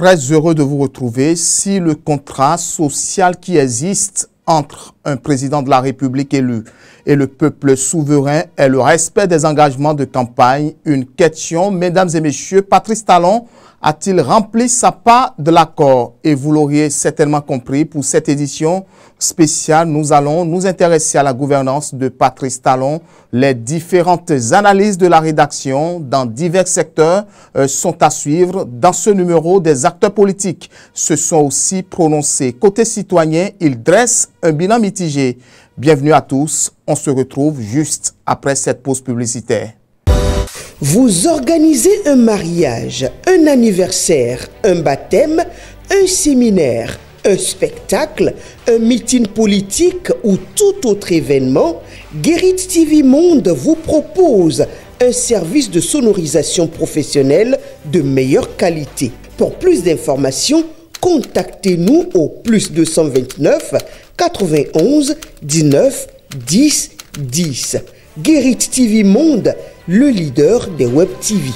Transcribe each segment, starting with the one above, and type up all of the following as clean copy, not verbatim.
très heureux de vous retrouver. Si le contrat social qui existe entre un président de la République élu et le peuple souverain est le respect des engagements de campagne, une question, mesdames et messieurs, Patrice Talon a-t-il rempli sa part de l'accord? Et vous l'auriez certainement compris, pour cette édition spéciale, nous allons nous intéresser à la gouvernance de Patrice Talon. Les différentes analyses de la rédaction dans divers secteurs sont à suivre. Dans ce numéro, des acteurs politiques se sont aussi prononcés. Côté citoyen, ils dressent un bilan mitigé. Bienvenue à tous, on se retrouve juste après cette pause publicitaire. Vous organisez un mariage, un anniversaire, un baptême, un séminaire, un spectacle, un meeting politique ou tout autre événement, Guérit TV Monde vous propose un service de sonorisation professionnelle de meilleure qualité. Pour plus d'informations, contactez-nous au +229 91 19 10 10. Guérit TV Monde, le leader des Web TV.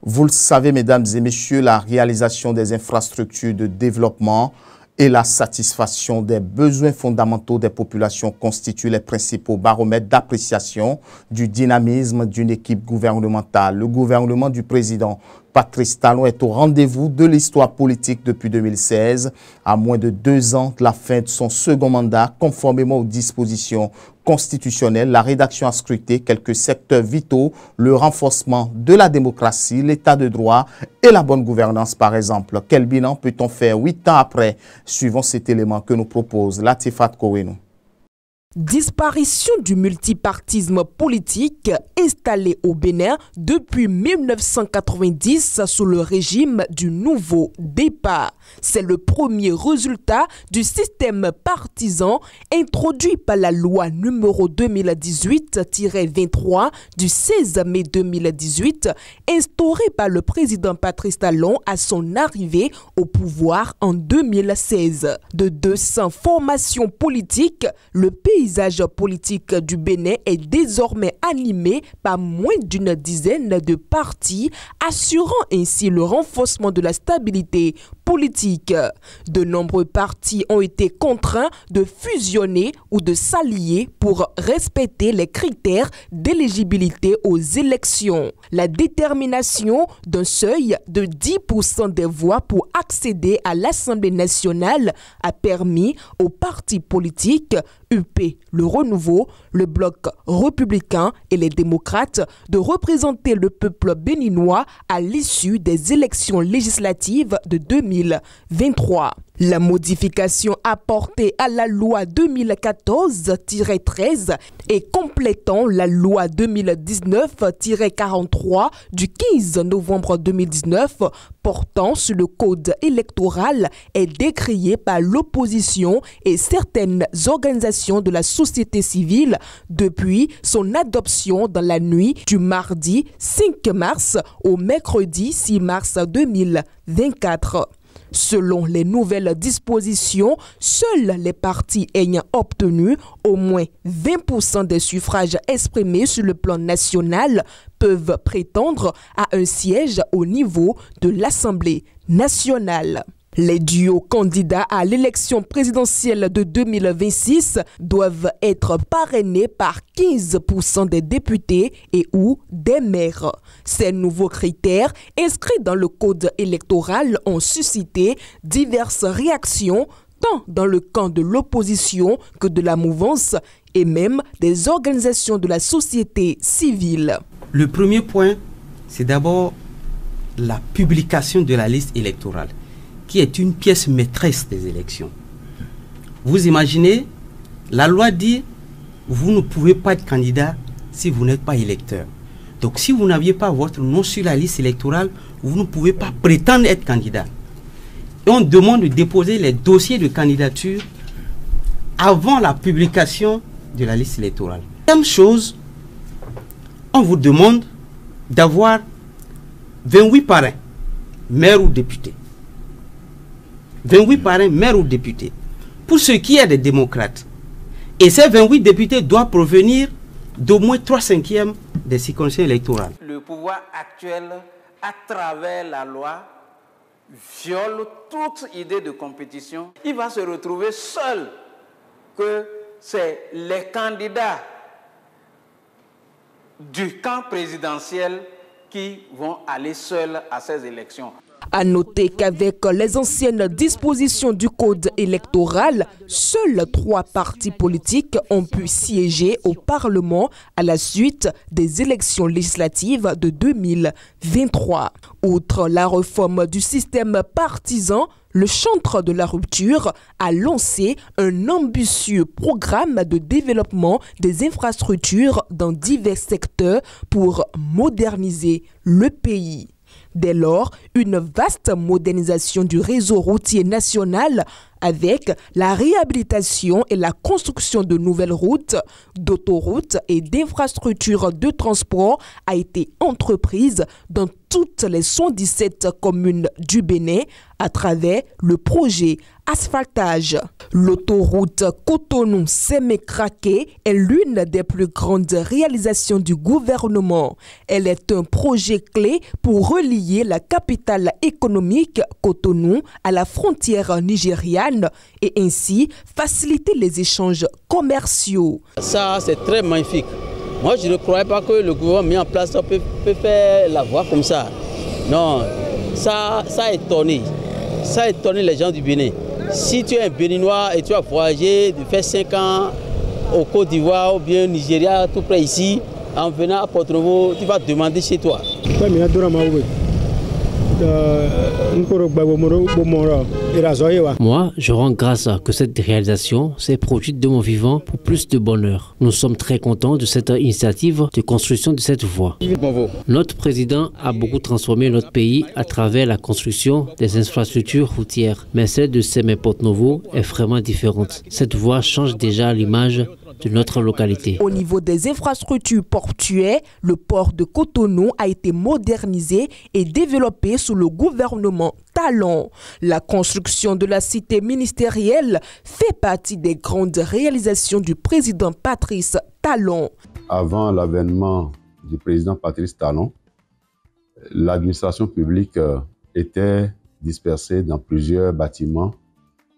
Vous le savez, mesdames et messieurs, la réalisation des infrastructures de développement et la satisfaction des besoins fondamentaux des populations constituent les principaux baromètres d'appréciation du dynamisme d'une équipe gouvernementale. Le gouvernement du président Patrice Talon est au rendez-vous de l'histoire politique depuis 2016, à moins de 2 ans de la fin de son second mandat. Conformément aux dispositions constitutionnelles, la rédaction a scruté quelques secteurs vitaux, le renforcement de la démocratie, l'état de droit et la bonne gouvernance par exemple. Quel bilan peut-on faire 8 ans après, suivant cet élément que nous propose Latifat Kouenou? Disparition du multipartisme politique installé au Bénin depuis 1990 sous le régime du nouveau départ. C'est le premier résultat du système partisan introduit par la loi numéro 2018-23 du 16 mai 2018, instaurée par le président Patrice Talon à son arrivée au pouvoir en 2016. De 200 formations politiques, le paysage politique du Bénin est désormais animé par moins d'une dizaine de partis, assurant ainsi le renforcement de la stabilité politique. De nombreux partis ont été contraints de fusionner ou de s'allier pour respecter les critères d'éligibilité aux élections. La détermination d'un seuil de 10% des voix pour accéder à l'Assemblée nationale a permis aux partis politiques UP, le Renouveau, le Bloc républicain et les démocrates de représenter le peuple béninois à l'issue des élections législatives de 2023. La modification apportée à la loi 2014-13 et complétant la loi 2019-43 du 15 novembre 2019 portant sur le code électoral est décriée par l'opposition et certaines organisations de la société civile depuis son adoption dans la nuit du mardi 5 mars au mercredi 6 mars 2024. Selon les nouvelles dispositions, seuls les partis ayant obtenu au moins 20% des suffrages exprimés sur le plan national peuvent prétendre à un siège au niveau de l'Assemblée nationale. Les duos candidats à l'élection présidentielle de 2026 doivent être parrainés par 15% des députés et ou des maires. Ces nouveaux critères inscrits dans le code électoral ont suscité diverses réactions tant dans le camp de l'opposition que de la mouvance et même des organisations de la société civile. Le premier point, c'est d'abord la publication de la liste électorale, qui est une pièce maîtresse des élections. Vous imaginez, la loi dit, vous ne pouvez pas être candidat si vous n'êtes pas électeur. Donc si vous n'aviez pas votre nom sur la liste électorale, vous ne pouvez pas prétendre être candidat. Et on demande de déposer les dossiers de candidature avant la publication de la liste électorale. Même chose, on vous demande d'avoir 28 parrains, maire ou député. 28 parrains, maire ou député. Pour ce qui est des démocrates. Et ces 28 députés doivent provenir d'au moins 3/5 des circonscriptions électorales. Le pouvoir actuel, à travers la loi, viole toute idée de compétition. Il va se retrouver seul, que c'est les candidats du camp présidentiel qui vont aller seuls à ces élections. À noter qu'avec les anciennes dispositions du code électoral, seuls 3 partis politiques ont pu siéger au Parlement à la suite des élections législatives de 2023. Outre la réforme du système partisan, le chantre de la rupture a lancé un ambitieux programme de développement des infrastructures dans divers secteurs pour moderniser le pays. Dès lors, une vaste modernisation du réseau routier national avec la réhabilitation et la construction de nouvelles routes, d'autoroutes et d'infrastructures de transport a été entreprise dans toutes les 117 communes du Bénin à travers le projet asphaltage. L'autoroute Cotonou-Sémé-Craqué est l'une des plus grandes réalisations du gouvernement. Elle est un projet clé pour relier la capitale économique Cotonou à la frontière nigériane et ainsi faciliter les échanges commerciaux. Ça, c'est très magnifique. Moi, je ne croyais pas que le gouvernement mis en place peut faire la voie comme ça. Non, ça a étonné. Ça a étonné les gens du Bénin. Si tu es un Béninois et tu as voyagé, de faire 5 ans au Côte d'Ivoire ou bien au Nigeria, tout près ici, en venant à Porto-Novo, tu vas demander chez toi. Moi, je rends grâce que cette réalisation s'est produite de mon vivant pour plus de bonheur. Nous sommes très contents de cette initiative de construction de cette voie. Notre président a beaucoup transformé notre pays à travers la construction des infrastructures routières, mais celle de Sémé-Porto-Novo est vraiment différente. Cette voie change déjà l'image de notre localité. Au niveau des infrastructures portuaires, le port de Cotonou a été modernisé et développé sous le gouvernement Talon. La construction de la cité ministérielle fait partie des grandes réalisations du président Patrice Talon. Avant l'avènement du président Patrice Talon, l'administration publique était dispersée dans plusieurs bâtiments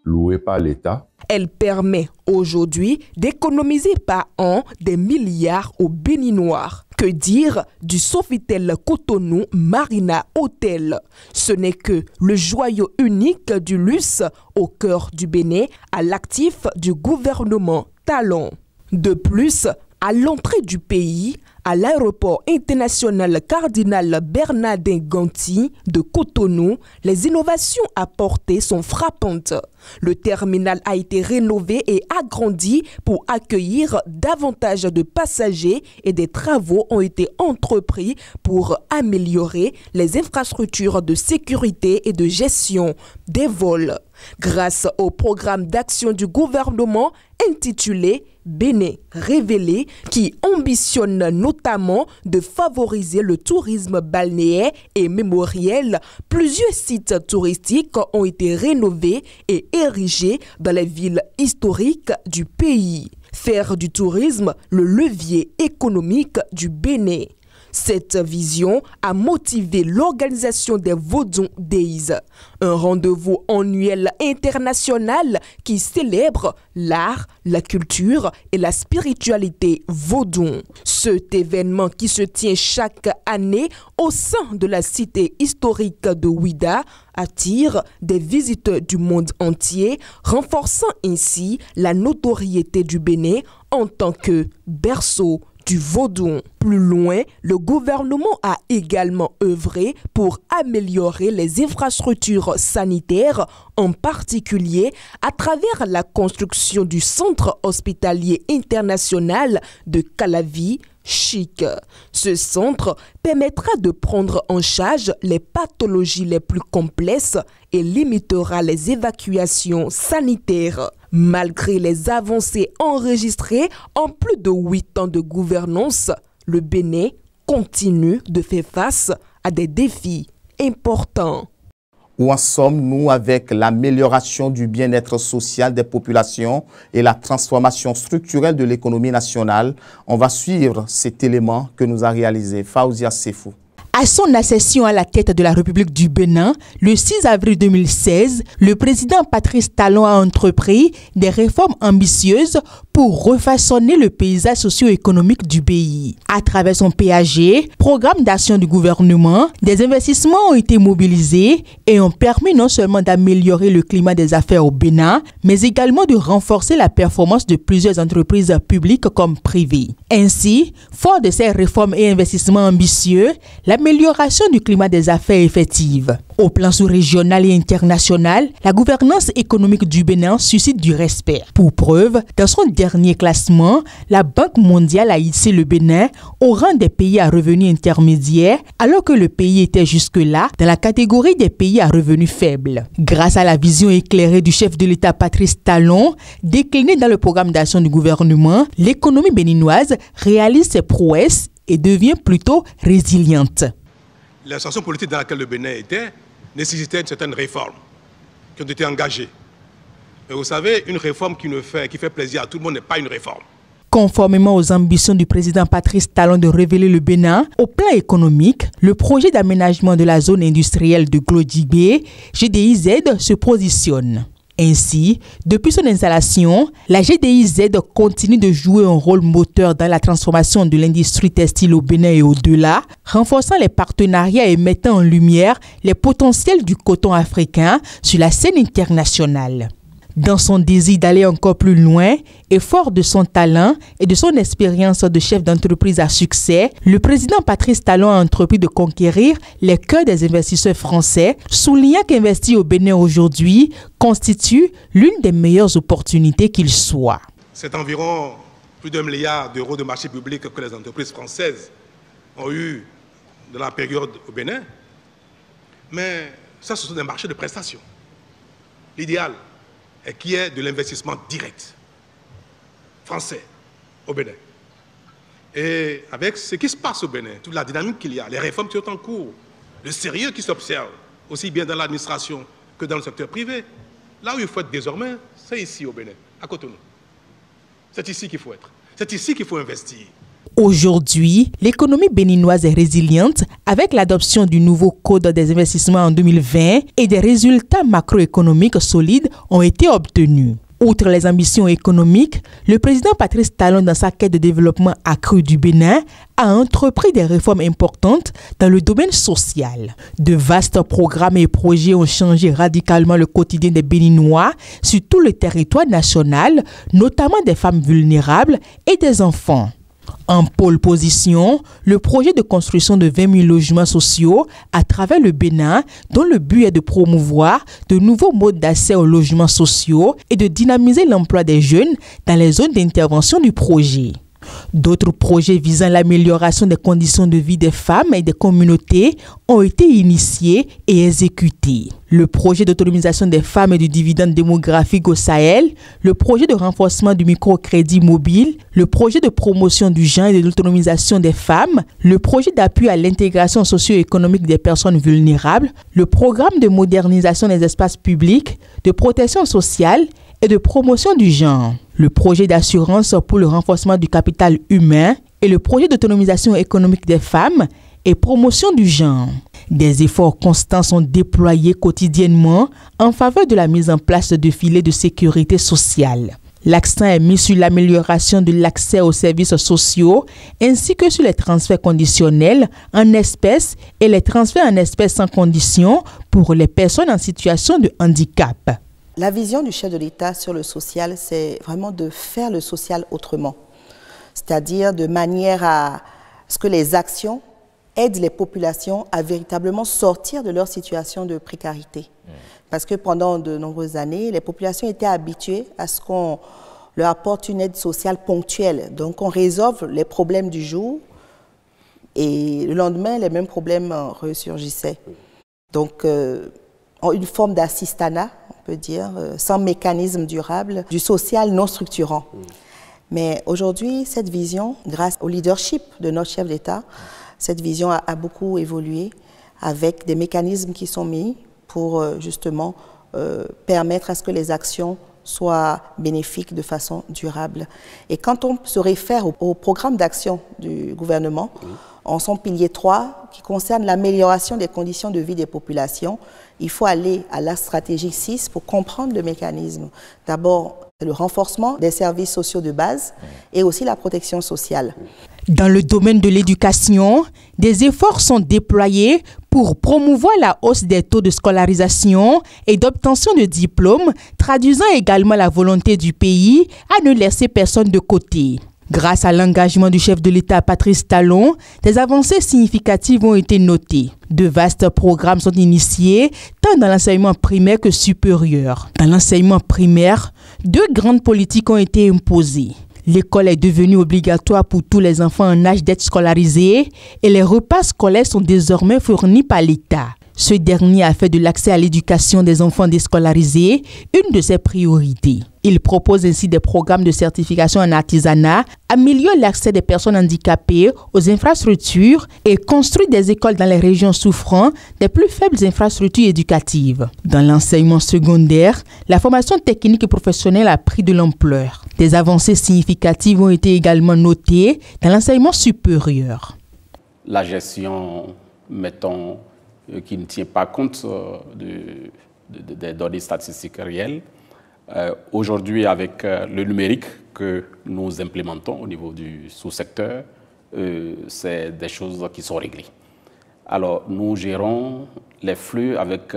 loués par l'État. Elle permet aujourd'hui d'économiser par an des milliards aux Béninois. Que dire du Sofitel Cotonou Marina Hotel? Ce n'est que le joyau unique du luxe au cœur du Bénin à l'actif du gouvernement Talon. De plus, à l'entrée du pays, à l'aéroport international Cardinal Bernardin Ganti de Cotonou, les innovations apportées sont frappantes. Le terminal a été rénové et agrandi pour accueillir davantage de passagers et des travaux ont été entrepris pour améliorer les infrastructures de sécurité et de gestion des vols. Grâce au programme d'action du gouvernement intitulé Bénin révélé, qui ambitionne notamment de favoriser le tourisme balnéaire et mémoriel, plusieurs sites touristiques ont été rénovés et érigés dans les villes historiques du pays. Faire du tourisme le levier économique du Bénin. Cette vision a motivé l'organisation des Vodun Days, un rendez-vous annuel international qui célèbre l'art, la culture et la spiritualité vaudou. Cet événement qui se tient chaque année au sein de la cité historique de Ouidah attire des visiteurs du monde entier, renforçant ainsi la notoriété du Bénin en tant que berceau du vaudou. Plus loin, le gouvernement a également œuvré pour améliorer les infrastructures sanitaires, en particulier à travers la construction du centre hospitalier international de Calavi, Chic. Ce centre permettra de prendre en charge les pathologies les plus complexes et limitera les évacuations sanitaires. Malgré les avancées enregistrées en plus de 8 ans de gouvernance, le Bénin continue de faire face à des défis importants. Où en sommes-nous avec l'amélioration du bien-être social des populations et la transformation structurelle de l'économie nationale? On va suivre cet élément que nous a réalisé Faouzia Sefou. À son accession à la tête de la République du Bénin, le 6 avril 2016, le président Patrice Talon a entrepris des réformes ambitieuses pour refaçonner le paysage socio-économique du pays. À travers son PAG, programme d'action du gouvernement, des investissements ont été mobilisés et ont permis non seulement d'améliorer le climat des affaires au Bénin, mais également de renforcer la performance de plusieurs entreprises publiques comme privées. Ainsi, fort de ces réformes et investissements ambitieux, l'amélioration du climat des affaires effective. Au plan sous-régional et international, la gouvernance économique du Bénin suscite du respect. Pour preuve, dans son dernier classement, la Banque mondiale a hissé le Bénin au rang des pays à revenus intermédiaires, alors que le pays était jusque-là dans la catégorie des pays à revenus faibles. Grâce à la vision éclairée du chef de l'État Patrice Talon, déclinée dans le programme d'action du gouvernement, l'économie béninoise réalise ses prouesses et devient plutôt résiliente. La situation politique dans laquelle le Bénin était nécessitait certaines réformes qui ont été engagées. Mais vous savez, une réforme qui fait plaisir à tout le monde n'est pas une réforme. Conformément aux ambitions du président Patrice Talon de révéler le Bénin, au plan économique, le projet d'aménagement de la zone industrielle de Glodjibé, GDIZ, se positionne. Ainsi, depuis son installation, la GDIZ continue de jouer un rôle moteur dans la transformation de l'industrie textile au Bénin et au-delà, renforçant les partenariats et mettant en lumière les potentiels du coton africain sur la scène internationale. Dans son désir d'aller encore plus loin et fort de son talent et de son expérience de chef d'entreprise à succès, le président Patrice Talon a entrepris de conquérir les cœurs des investisseurs français, soulignant qu'investir au Bénin aujourd'hui constitue l'une des meilleures opportunités qu'il soit. C'est environ plus d'1 milliard d'euros de marché public que les entreprises françaises ont eu dans la période au Bénin. Mais ça, ce sont des marchés de prestations. L'idéal et qui est de l'investissement direct français au Bénin. Et avec ce qui se passe au Bénin, toute la dynamique qu'il y a, les réformes qui sont en cours, le sérieux qui s'observe, aussi bien dans l'administration que dans le secteur privé, là où il faut être désormais, c'est ici au Bénin, à Cotonou. C'est ici qu'il faut être. C'est ici qu'il faut investir. Aujourd'hui, l'économie béninoise est résiliente avec l'adoption du nouveau code des investissements en 2020 et des résultats macroéconomiques solides ont été obtenus. Outre les ambitions économiques, le président Patrice Talon, dans sa quête de développement accru du Bénin, a entrepris des réformes importantes dans le domaine social. De vastes programmes et projets ont changé radicalement le quotidien des Béninois sur tout le territoire national, notamment des femmes vulnérables et des enfants. En pôle position, le projet de construction de 20 000 logements sociaux à travers le Bénin, dont le but est de promouvoir de nouveaux modes d'accès aux logements sociaux et de dynamiser l'emploi des jeunes dans les zones d'intervention du projet. D'autres projets visant l'amélioration des conditions de vie des femmes et des communautés ont été initiés et exécutés. Le projet d'autonomisation des femmes et du dividende démographique au Sahel, le projet de renforcement du microcrédit mobile, le projet de promotion du genre et de l'autonomisation des femmes, le projet d'appui à l'intégration socio-économique des personnes vulnérables, le programme de modernisation des espaces publics, de protection sociale et de promotion du genre, le projet d'assurance pour le renforcement du capital humain et le projet d'autonomisation économique des femmes et promotion du genre. Des efforts constants sont déployés quotidiennement en faveur de la mise en place de filets de sécurité sociale. L'accent est mis sur l'amélioration de l'accès aux services sociaux ainsi que sur les transferts conditionnels en espèces et les transferts en espèces sans condition pour les personnes en situation de handicap. La vision du chef de l'État sur le social, c'est vraiment de faire le social autrement. C'est-à-dire de manière à ce que les actions aident les populations à véritablement sortir de leur situation de précarité. Parce que pendant de nombreuses années, les populations étaient habituées à ce qu'on leur apporte une aide sociale ponctuelle. Donc on résolve les problèmes du jour et le lendemain, les mêmes problèmes ressurgissaient. Donc une forme d'assistanat, on peut dire, sans mécanisme durable, du social non structurant. Mais aujourd'hui, cette vision, grâce au leadership de notre chef d'État, cette vision a beaucoup évolué avec des mécanismes qui sont mis pour justement permettre à ce que les actions soient bénéfiques de façon durable. Et quand on se réfère au programme d'action du gouvernement, en son pilier 3, qui concerne l'amélioration des conditions de vie des populations, il faut aller à la stratégie 6 pour comprendre le mécanisme. D'abord, le renforcement des services sociaux de base et aussi la protection sociale. Dans le domaine de l'éducation, des efforts sont déployés pour promouvoir la hausse des taux de scolarisation et d'obtention de diplômes, traduisant également la volonté du pays à ne laisser personne de côté. Grâce à l'engagement du chef de l'État Patrice Talon, des avancées significatives ont été notées. De vastes programmes sont initiés, tant dans l'enseignement primaire que supérieur. Dans l'enseignement primaire, 2 grandes politiques ont été imposées. L'école est devenue obligatoire pour tous les enfants en âge d'être scolarisés et les repas scolaires sont désormais fournis par l'État. Ce dernier a fait de l'accès à l'éducation des enfants déscolarisés une de ses priorités. Il propose ainsi des programmes de certification en artisanat, améliore l'accès des personnes handicapées aux infrastructures et construit des écoles dans les régions souffrant des plus faibles infrastructures éducatives. Dans l'enseignement secondaire, la formation technique et professionnelle a pris de l'ampleur. Des avancées significatives ont été également notées dans l'enseignement supérieur. La gestion, mettons, qui ne tient pas compte des données statistiques réelles. Aujourd'hui, avec le numérique que nous implémentons au niveau du sous-secteur, c'est des choses qui sont réglées. Alors, nous gérons les flux avec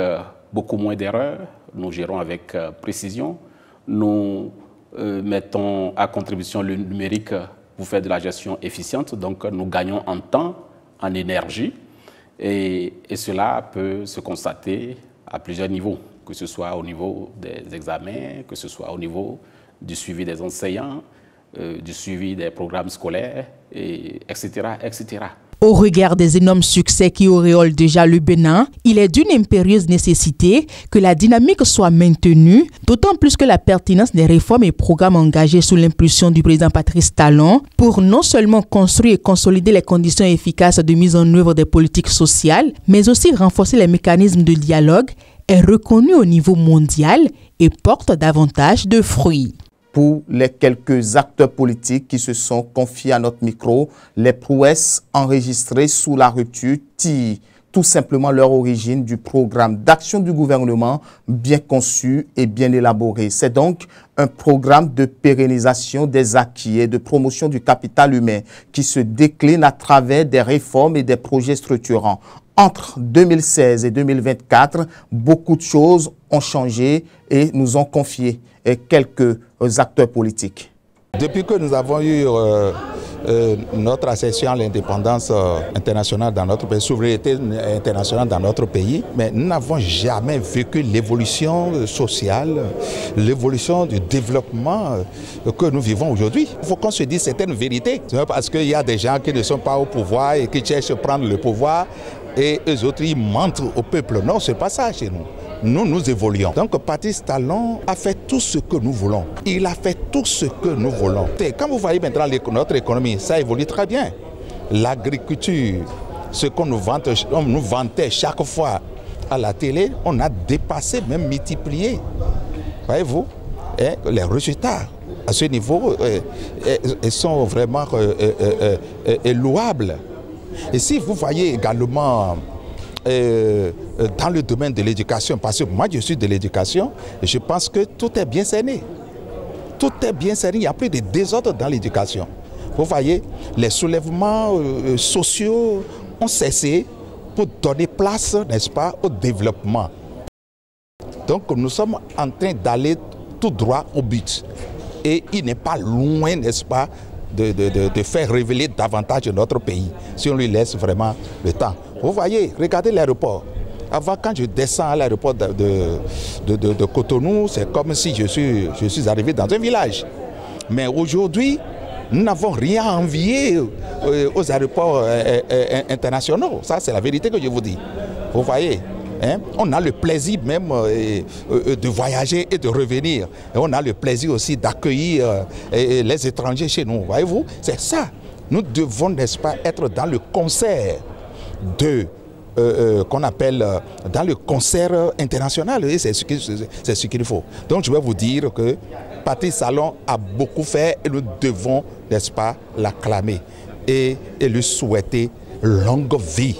beaucoup moins d'erreurs, nous gérons avec précision, nous mettons à contribution le numérique pour faire de la gestion efficiente, donc nous gagnons en temps, en énergie, et cela peut se constater à plusieurs niveaux, que ce soit au niveau des examens, que ce soit au niveau du suivi des enseignants, du suivi des programmes scolaires, etc., etc. Au regard des énormes succès qui auréolent déjà le Bénin, il est d'une impérieuse nécessité que la dynamique soit maintenue, d'autant plus que la pertinence des réformes et programmes engagés sous l'impulsion du président Patrice Talon pour non seulement construire et consolider les conditions efficaces de mise en œuvre des politiques sociales, mais aussi renforcer les mécanismes de dialogue, est reconnue au niveau mondial et porte davantage de fruits. Pour les quelques acteurs politiques qui se sont confiés à notre micro, les prouesses enregistrées sous la rupture tirent tout simplement leur origine du programme d'action du gouvernement bien conçu et bien élaboré. C'est donc un programme de pérennisation des acquis et de promotion du capital humain qui se décline à travers des réformes et des projets structurants. Entre 2016 et 2024, beaucoup de choses ont changé et nous ont confié quelques acteurs politiques. Depuis que nous avons eu notre accession à l'indépendance internationale dans notre pays, souveraineté internationale dans notre pays, mais nous n'avons jamais vécu l'évolution sociale, l'évolution du développement que nous vivons aujourd'hui. Il faut qu'on se dise certaines vérités, parce qu'il y a des gens qui ne sont pas au pouvoir et qui cherchent à prendre le pouvoir et eux autres ils mentent au peuple. Non, ce n'est pas ça chez nous. Nous évoluons. Donc Patrice Talon a fait tout ce que nous voulons. Il a fait tout ce que nous voulons. Et quand vous voyez maintenant notre économie, ça évolue très bien. L'agriculture, ce qu'on nous vantait chaque fois à la télé, on a dépassé, même multiplié. Voyez-vous, les résultats à ce niveau sont vraiment louables. Et si vous voyez également dans le domaine de l'éducation, parce que moi je suis de l'éducation, je pense que tout est bien cerné. Tout est bien cerné, il n'y a plus de désordre dans l'éducation. Vous voyez, les soulèvements sociaux ont cessé pour donner place, n'est-ce pas, au développement. Donc nous sommes en train d'aller tout droit au but. Et il n'est pas loin, n'est-ce pas, de faire révéler davantage notre pays, si on lui laisse vraiment le temps. Vous voyez, regardez l'aéroport. Avant, quand je descends à l'aéroport de Cotonou, c'est comme si je suis arrivé dans un village. Mais aujourd'hui, nous n'avons rien à envier aux aéroports internationaux. Ça, c'est la vérité que je vous dis. Vous voyez, on a le plaisir même de voyager et de revenir. Et on a le plaisir aussi d'accueillir les étrangers chez nous. Voyez-vous, c'est ça. Nous devons, n'est-ce pas, être dans le concert de qu'on appelle dans le concert international. Et c'est ce qu'il faut. Donc je vais vous dire que Patrice Talon a beaucoup fait et nous devons, n'est-ce pas, l'acclamer et lui souhaiter longue vie.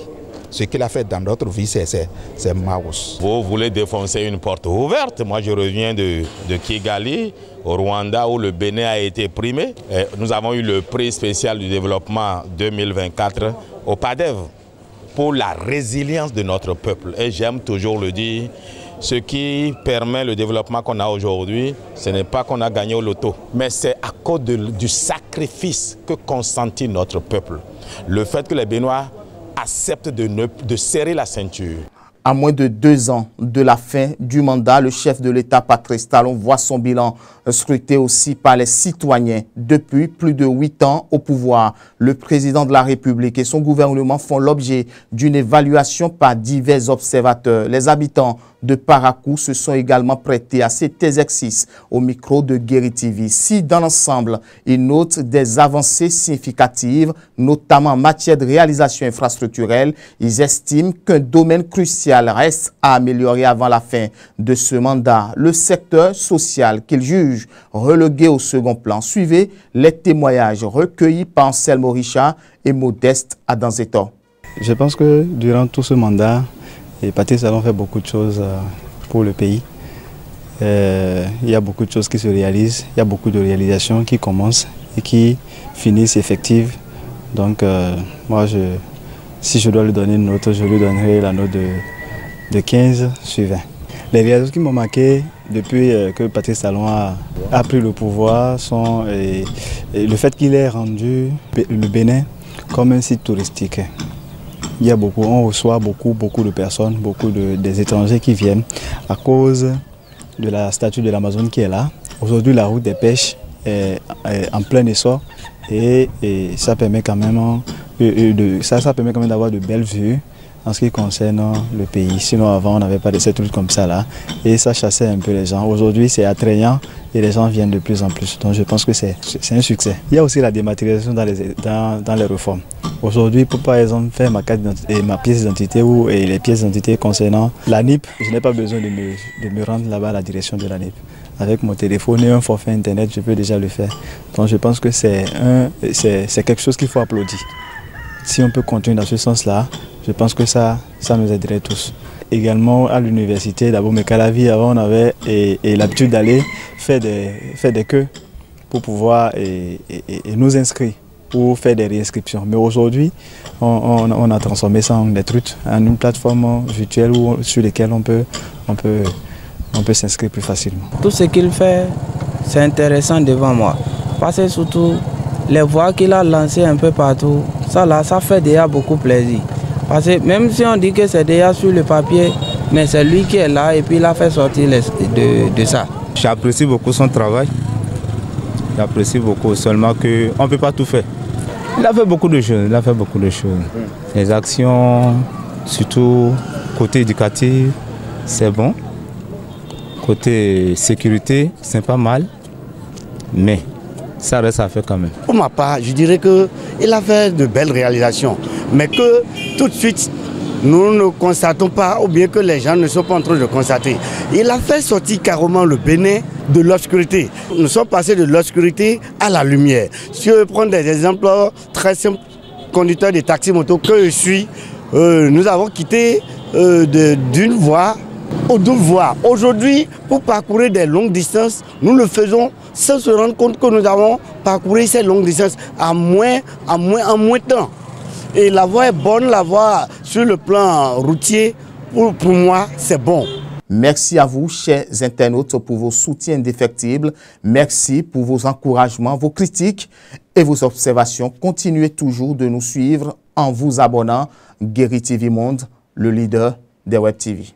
Ce qu'il a fait dans notre vie, c'est Maus. Vous voulez défoncer une porte ouverte. Moi, je reviens de Kigali, au Rwanda, où le Bénin a été primé. Et nous avons eu le prix spécial du développement 2024 au PADEV pour la résilience de notre peuple. Et j'aime toujours le dire, ce qui permet le développement qu'on a aujourd'hui, ce n'est pas qu'on a gagné au loto, mais c'est à cause du sacrifice que consentit notre peuple. Le fait que les Béninois accepte de serrer la ceinture. À moins de 2 ans de la fin du mandat, le chef de l'État, Patrice Talon, voit son bilan scruté aussi par les citoyens. Depuis plus de 8 ans au pouvoir, le président de la République et son gouvernement font l'objet d'une évaluation par divers observateurs. Les habitants de Parakou se sont également prêtés à cet exercice au micro de Guéri TV. Si dans l'ensemble, ils notent des avancées significatives, notamment en matière de réalisation infrastructurelle, ils estiment qu'un domaine crucial reste à améliorer avant la fin de ce mandat, le secteur social qu'ils jugent relégué au second plan. Suivez les témoignages recueillis par Anselmo Richard et Modeste Adanzeto. Je pense que durant tout ce mandat, Patrice Talon fait beaucoup de choses pour le pays. Il y a beaucoup de choses qui se réalisent, il y a beaucoup de réalisations qui commencent et qui finissent effectives. Donc moi, si je dois lui donner une note, je lui donnerai la note de 15 sur 20. Les réalisations qui m'ont marqué depuis que Patrice Talon a pris le pouvoir sont le fait qu'il ait rendu le Bénin comme un site touristique. Il y a on reçoit beaucoup de personnes, des étrangers qui viennent à cause de la statue de l'Amazone qui est là. Aujourd'hui, la route des pêches est en plein essor et ça permet quand même d'avoir de belles vues en ce qui concerne le pays. Sinon, avant, on n'avait pas de cette route comme ça là et ça chassait un peu les gens. Aujourd'hui, c'est attrayant et les gens viennent de plus en plus. Donc, je pense que c'est un succès. Il y a aussi la dématérialisation dans les réformes. Aujourd'hui, pour par exemple faire ma carte d'identité, ma pièce d'identité ou les pièces d'identité concernant la NIP, je n'ai pas besoin de me rendre là-bas à la direction de la NIP. Avec mon téléphone et un forfait internet, je peux déjà le faire. Donc je pense que c'est quelque chose qu'il faut applaudir. Si on peut continuer dans ce sens-là, je pense que ça nous aiderait tous. Également à l'université, d'abord Mekalavi, avant on avait l'habitude d'aller faire des queues pour pouvoir nous inscrire ou faire des réinscriptions. Mais aujourd'hui, on a transformé ça en des trucs, en une plateforme virtuelle sur laquelle on peut s'inscrire plus facilement. Tout ce qu'il fait, c'est intéressant devant moi. Parce que surtout, les voix qu'il a lancées un peu partout, ça fait déjà beaucoup plaisir. Parce que même si on dit que c'est déjà sur le papier, mais c'est lui qui est là et puis il a fait sortir de ça. J'apprécie beaucoup son travail. J'apprécie beaucoup, seulement qu'on ne peut pas tout faire. Il a fait beaucoup de choses, Les actions, surtout côté éducatif, c'est bon. Côté sécurité, c'est pas mal. Mais ça reste à faire quand même. Pour ma part, je dirais qu'il a fait de belles réalisations. Mais que tout de suite, nous ne constatons pas, ou bien que les gens ne sont pas en train de constater. Il a fait sortir carrément le Bénin de l'obscurité. Nous sommes passés de l'obscurité à la lumière. Si je prends des exemples très simples, conducteur de taxi-moto que je suis, nous avons quitté d'une voie aux 2 voies. Aujourd'hui, pour parcourir des longues distances, nous le faisons sans se rendre compte que nous avons parcouru ces longues distances en moins de temps. Et la voie est bonne, la voie sur le plan routier, pour moi, c'est bon. Merci à vous, chers internautes, pour vos soutiens indéfectibles. Merci pour vos encouragements, vos critiques et vos observations. Continuez toujours de nous suivre en vous abonnant. Guéri TV Monde, le leader des Web TV.